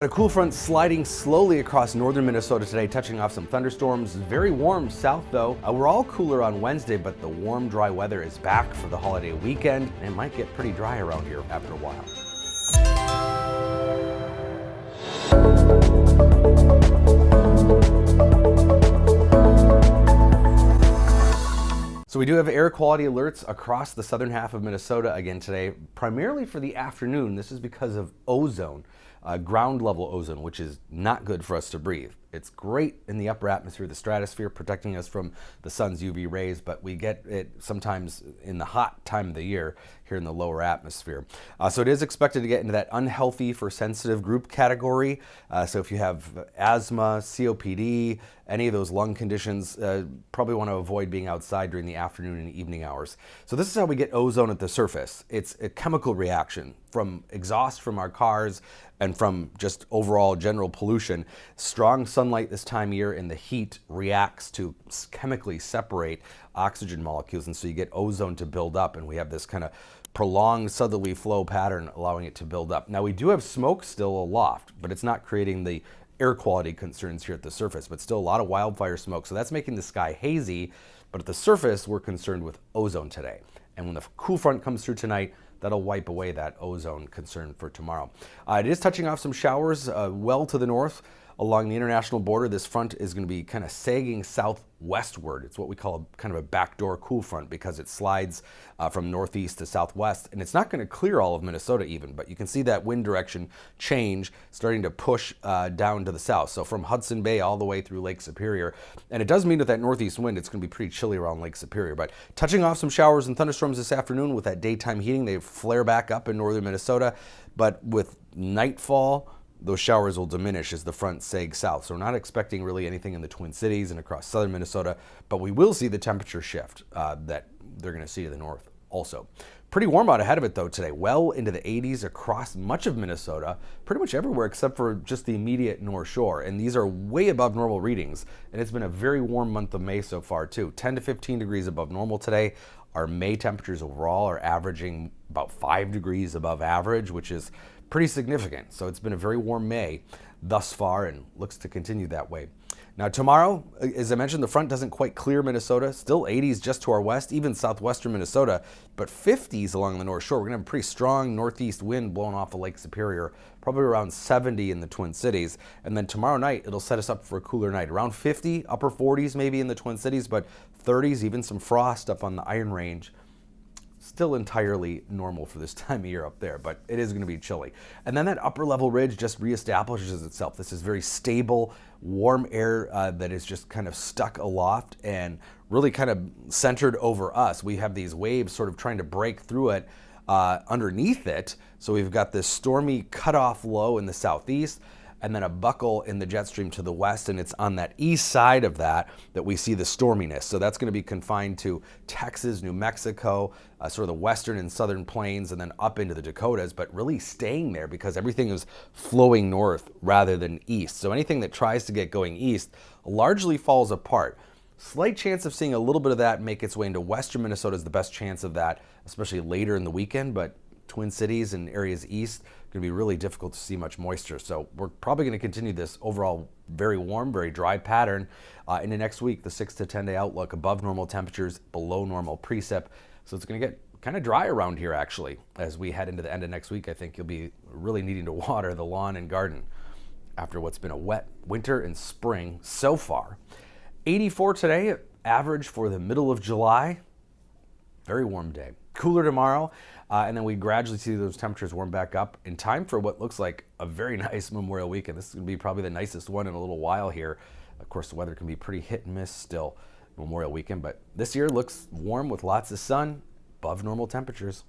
A cool front sliding slowly across northern Minnesota today, touching off some thunderstorms. Very warm south though. We're all cooler on Wednesday, but the warm, dry weather is back for the holiday weekend, and it might get pretty dry around here after a while. So we do have air quality alerts across the southern half of Minnesota again today, primarily for the afternoon. This is because of ozone, ground level ozone, which is not good for us to breathe. It's great in the upper atmosphere, the stratosphere, protecting us from the sun's UV rays, but we get it sometimes in the hot time of the year here in the lower atmosphere. So it is expected to get into that unhealthy for sensitive group category. So if you have asthma, COPD, any of those lung conditions, probably want to avoid being outside during the afternoon and evening hours. So this is how we get ozone at the surface. It's a chemical reaction from exhaust from our cars and from just overall general pollution. Strong sunlight this time of year and the heat reacts to chemically separate oxygen molecules, and so you get ozone to build up, and we have this kind of prolonged southerly flow pattern allowing it to build up. Now we do have smoke still aloft, but it's not creating the air quality concerns here at the surface, but still a lot of wildfire smoke, so that's making the sky hazy. But at the surface, we're concerned with ozone today, and when the cool front comes through tonight, that'll wipe away that ozone concern for tomorrow. It is touching off some showers well to the north along the international border. This front is going to be kind of sagging southwestward. It's what we call kind of a backdoor cool front because it slides from northeast to southwest, and it's not going to clear all of Minnesota even, but you can see that wind direction change starting to push down to the south. So from Hudson Bay all the way through Lake Superior, and it does mean with that northeast wind, it's going to be pretty chilly around Lake Superior, but touching off some showers and thunderstorms this afternoon with that daytime heating. They flare back up in northern Minnesota, but with nightfall, those showers will diminish as the front sags south. So we're not expecting really anything in the Twin Cities and across southern Minnesota, but we will see the temperature shift that they're going to see to the north also. Pretty warm out ahead of it though today, well into the 80s across much of Minnesota, pretty much everywhere except for just the immediate North Shore. And these are way above normal readings. And it's been a very warm month of May so far too. 10 to 15 degrees above normal today. Our May temperatures overall are averaging about 5 degrees above average, which is pretty significant. So it's been a very warm May thus far and looks to continue that way. Now tomorrow, as I mentioned, the front doesn't quite clear Minnesota. Still 80s just to our west, even southwestern Minnesota, but 50s along the North Shore. We're going to have a pretty strong northeast wind blowing off of Lake Superior, probably around 70 in the Twin Cities. And then tomorrow night, it'll set us up for a cooler night. Around 50, upper 40s maybe in the Twin Cities, but 30s, even some frost up on the Iron Range. Still entirely normal for this time of year up there, but it is going to be chilly. And then that upper level ridge just reestablishes itself. This is very stable, warm air that is just kind of stuck aloft and really kind of centered over us. We have these waves sort of trying to break through it underneath it. So we've got this stormy cutoff low in the southeast, and then a buckle in the jet stream to the west, and it's on that east side of that we see the storminess. So that's going to be confined to Texas, New Mexico, sort of the western and southern plains, and then up into the Dakotas, but really staying there because everything is flowing north rather than east. So anything that tries to get going east largely falls apart. Slight chance of seeing a little bit of that make its way into western Minnesota is the best chance of that, especially later in the weekend, but Twin Cities and areas east going to be really difficult to see much moisture. So we're probably going to continue this overall very warm, very dry pattern into next week. The 6 to 10 day outlook, above normal temperatures, below normal precip. So it's going to get kind of dry around here actually as we head into the end of next week. I think you'll be really needing to water the lawn and garden after what's been a wet winter and spring so far. 84 today, average for the middle of July. Very warm day. Cooler tomorrow, and then we gradually see those temperatures warm back up in time for what looks like a very nice Memorial weekend. This is going to be probably the nicest one in a little while here. Of course, the weather can be pretty hit and miss still Memorial weekend, but this year looks warm with lots of sun, above normal temperatures.